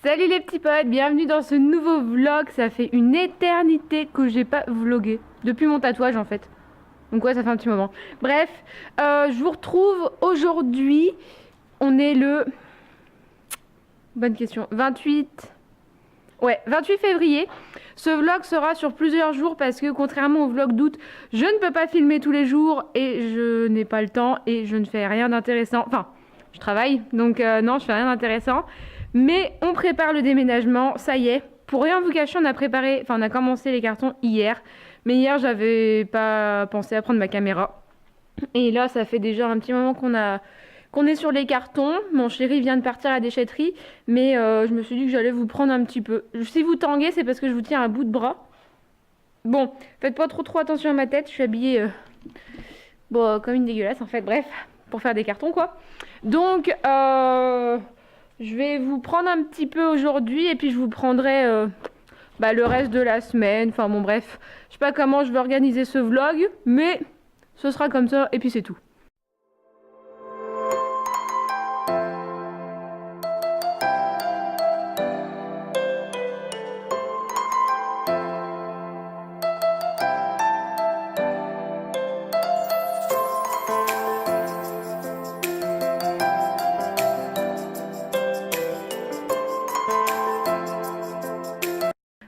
Salut les petits potes, bienvenue dans ce nouveau vlog. Ça fait une éternité que j'ai pas vlogué. Depuis mon tatouage en fait. Donc ouais, ça fait un petit moment. Bref, je vous retrouve aujourd'hui. On est le... Bonne question. 28... Ouais, 28 février. Ce vlog sera sur plusieurs jours parce que contrairement au vlog d'août, je ne peux pas filmer tous les jours et je n'ai pas le temps et je ne fais rien d'intéressant. Enfin, je travaille, donc non, je fais rien d'intéressant. Mais on prépare le déménagement, ça y est. Pour rien vous cacher, on a commencé les cartons hier. Mais hier, j'avais pas pensé à prendre ma caméra. Et là, ça fait déjà un petit moment qu'on est sur les cartons. Mon chéri vient de partir à la déchetterie, mais je me suis dit que j'allais vous prendre un petit peu. Si vous tanguez, c'est parce que je vous tiens à bout de bras. Bon, faites pas trop attention à ma tête, je suis habillée comme une dégueulasse en fait, bref, pour faire des cartons quoi. Donc, je vais vous prendre un petit peu aujourd'hui et puis je vous prendrai le reste de la semaine. Enfin bon bref, je sais pas comment je vais organiser ce vlog, mais ce sera comme ça et puis c'est tout.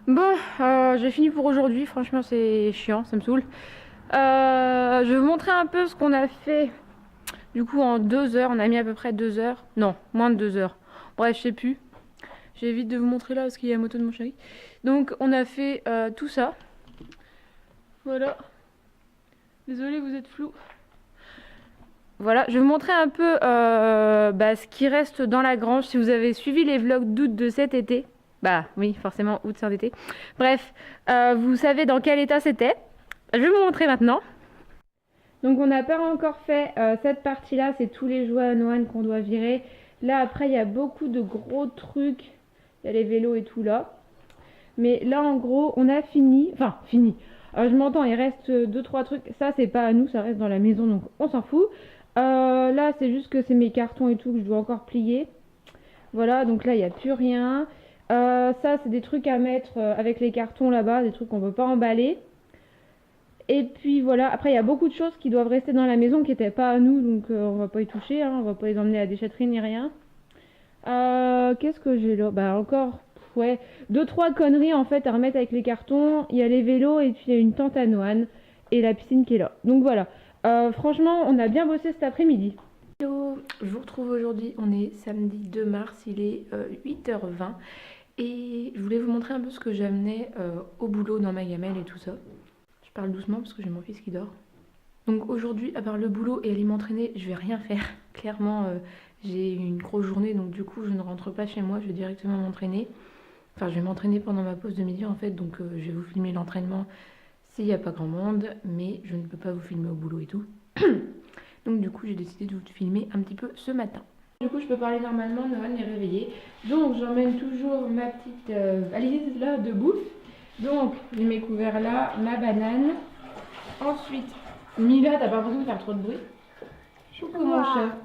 Bon, j'ai fini pour aujourd'hui, franchement c'est chiant, ça me saoule. Je vais vous montrer un peu ce qu'on a fait. Du coup en 2 heures, on a mis à peu près 2 heures. Non, moins de 2 heures. Bref, je sais plus. J'évite de vous montrer là parce qu'il y a la moto de mon chéri. Donc on a fait tout ça. Voilà. Désolée, vous êtes flou. Voilà, je vais vous montrer un peu ce qui reste dans la grange. Si vous avez suivi les vlogs d'août de cet été. Bah oui, forcément, août c'est un été. Bref, vous savez dans quel état c'était. Je vais vous montrer maintenant. Donc on n'a pas encore fait cette partie-là, c'est tous les jouets à Noël qu'on doit virer. Là après il y a beaucoup de gros trucs, il y a les vélos et tout là. Mais là en gros on a fini, enfin fini. Je m'entends, il reste 2-3 trucs, ça c'est pas à nous, ça reste dans la maison donc on s'en fout. Là c'est juste que c'est mes cartons et tout que je dois encore plier. Voilà, donc là il n'y a plus rien. Ça c'est des trucs à mettre avec les cartons là-bas, des trucs qu'on ne peut pas emballer. Et puis voilà, après il y a beaucoup de choses qui doivent rester dans la maison qui n'étaient pas à nous, donc on va pas y toucher, hein, on va pas les emmener à la déchetterie ni rien. Qu'est-ce que j'ai là? Bah encore, ouais, 2-3 conneries en fait à remettre avec les cartons. Il y a les vélos et puis il y a une tente à Noël et la piscine qui est là. Donc voilà, franchement on a bien bossé cet après-midi. Hello, je vous retrouve aujourd'hui, on est samedi 2 mars, il est 8h20. Et je voulais vous montrer un peu ce que j'amenais au boulot dans ma gamelle et tout ça. Je parle doucement parce que j'ai mon fils qui dort. Donc aujourd'hui, à part le boulot et aller m'entraîner, je vais rien faire. Clairement, j'ai une grosse journée, donc du coup, je ne rentre pas chez moi, je vais directement m'entraîner. Enfin, je vais m'entraîner pendant ma pause de midi en fait, donc je vais vous filmer l'entraînement s'il n'y a pas grand monde, mais je ne peux pas vous filmer au boulot et tout. Donc du coup, j'ai décidé de vous filmer un petit peu ce matin. Du coup, je peux parler normalement, Noël est réveillé. Donc, j'emmène toujours ma petite valise là de bouffe. Donc, j'ai mes couverts là, ma banane. Ensuite, Mila, t'as pas besoin de faire trop de bruit. Coucou mon chat.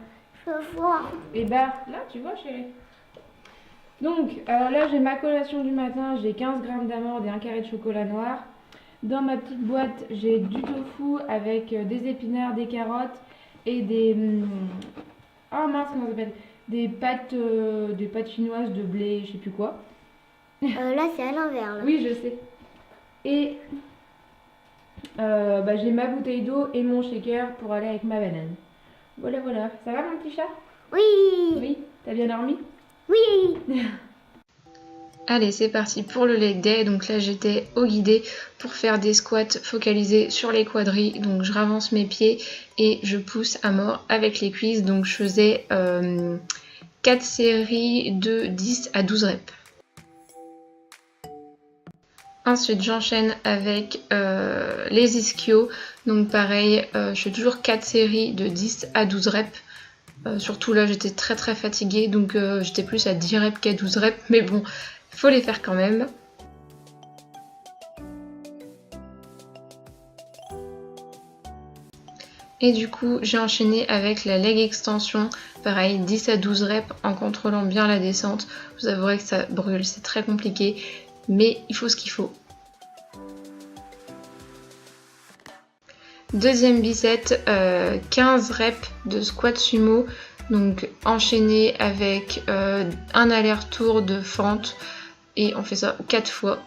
Je vois. Et bah, là, tu vois, chérie. Donc, là, j'ai ma collation du matin. J'ai 15 grammes d'amandes et un carré de chocolat noir. Dans ma petite boîte, j'ai du tofu avec des épinards, des carottes et des... oh mince, comment ça s'appelle? Des pâtes chinoises de blé, je sais plus quoi. Là, c'est à l'envers. Là. Oui, je sais. Et j'ai ma bouteille d'eau et mon shaker pour aller avec ma banane. Voilà, voilà. Ça va mon petit chat? Oui. Oui. T'as bien dormi? Oui. Allez, c'est parti pour le leg day. Donc là, j'étais au guidé pour faire des squats focalisés sur les quadris. Donc je ravance mes pieds et je pousse à mort avec les cuisses. Donc je faisais 4 séries de 10 à 12 reps. Ensuite, j'enchaîne avec les ischios. Donc pareil, je fais toujours 4 séries de 10 à 12 reps. Surtout là, j'étais très fatiguée. Donc j'étais plus à 10 reps qu'à 12 reps. Mais bon, faut les faire quand même. Et du coup, j'ai enchaîné avec la leg extension. Pareil, 10 à 12 reps en contrôlant bien la descente. Vous avouerez que ça brûle, c'est très compliqué, mais il faut ce qu'il faut. Deuxième bicep, 15 reps de squat sumo. Donc enchaîné avec un aller-retour de fente. Et on fait ça 4 fois.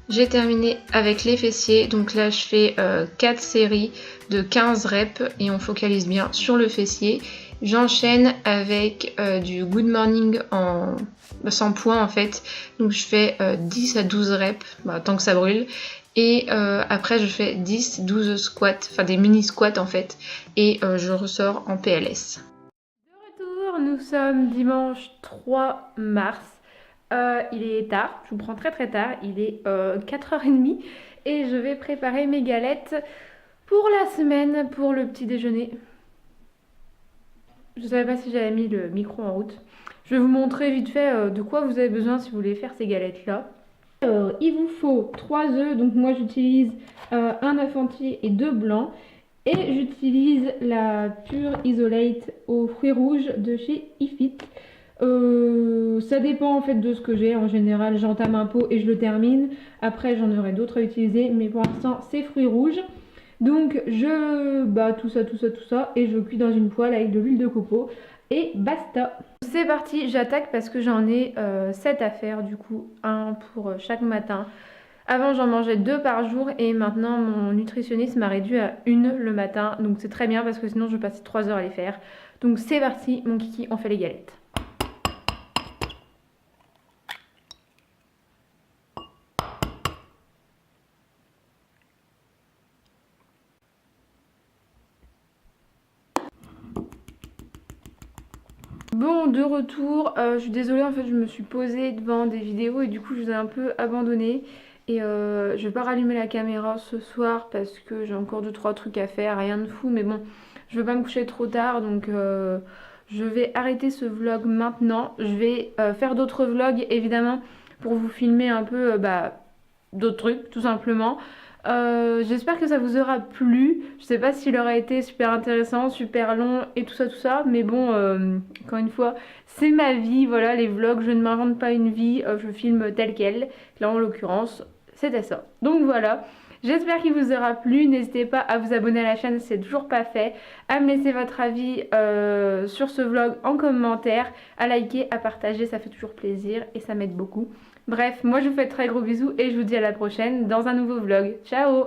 J'ai terminé avec les fessiers, donc là je fais 4 séries de 15 reps et on focalise bien sur le fessier. J'enchaîne avec du good morning sans poids en fait, donc je fais 10 à 12 reps, tant que ça brûle. Et après je fais 10-12 squats, enfin des mini squats en fait, et je ressors en PLS. De retour, nous sommes dimanche 3 mars. Il est tard, je vous prends très tard, il est 4h30 et je vais préparer mes galettes pour la semaine, pour le petit déjeuner. Je ne savais pas si j'avais mis le micro en route. Je vais vous montrer vite fait de quoi vous avez besoin si vous voulez faire ces galettes-là. Il vous faut 3 œufs, donc moi j'utilise un œuf entier et 2 blancs. Et j'utilise la Pure Isolate aux fruits rouges de chez Ifit. Ça dépend en fait de ce que j'ai. En général, j'entame un pot et je le termine. Après, j'en aurai d'autres à utiliser, mais pour l'instant, c'est fruits rouges. Donc, je bats tout ça et je cuis dans une poêle avec de l'huile de coco et basta. C'est parti, j'attaque parce que j'en ai 7 à faire, du coup, un pour chaque matin. Avant, j'en mangeais 2 par jour et maintenant, mon nutritionniste m'a réduit à 1 le matin. Donc, c'est très bien parce que sinon, je passais 3 heures à les faire. Donc, c'est parti, mon kiki, on fait les galettes. Bon, de retour, je suis désolée, en fait je me suis posée devant des vidéos et du coup je vous ai un peu abandonné. Et je vais pas rallumer la caméra ce soir parce que j'ai encore 2-3 trucs à faire, rien de fou, mais bon, je veux pas me coucher trop tard, donc je vais arrêter ce vlog maintenant. Je vais faire d'autres vlogs évidemment pour vous filmer un peu d'autres trucs tout simplement. J'espère que ça vous aura plu. Je sais pas s'il aura été super intéressant, super long et tout ça, mais bon, encore une fois, c'est ma vie, voilà, les vlogs, je ne m'invente pas une vie, je filme telle qu'elle. Là en l'occurrence, c'était ça. Donc voilà, j'espère qu'il vous aura plu. N'hésitez pas à vous abonner à la chaîne si c'est toujours pas fait, à me laisser votre avis sur ce vlog en commentaire, à liker, à partager, ça fait toujours plaisir et ça m'aide beaucoup. Bref, moi je vous fais de très gros bisous et je vous dis à la prochaine dans un nouveau vlog. Ciao!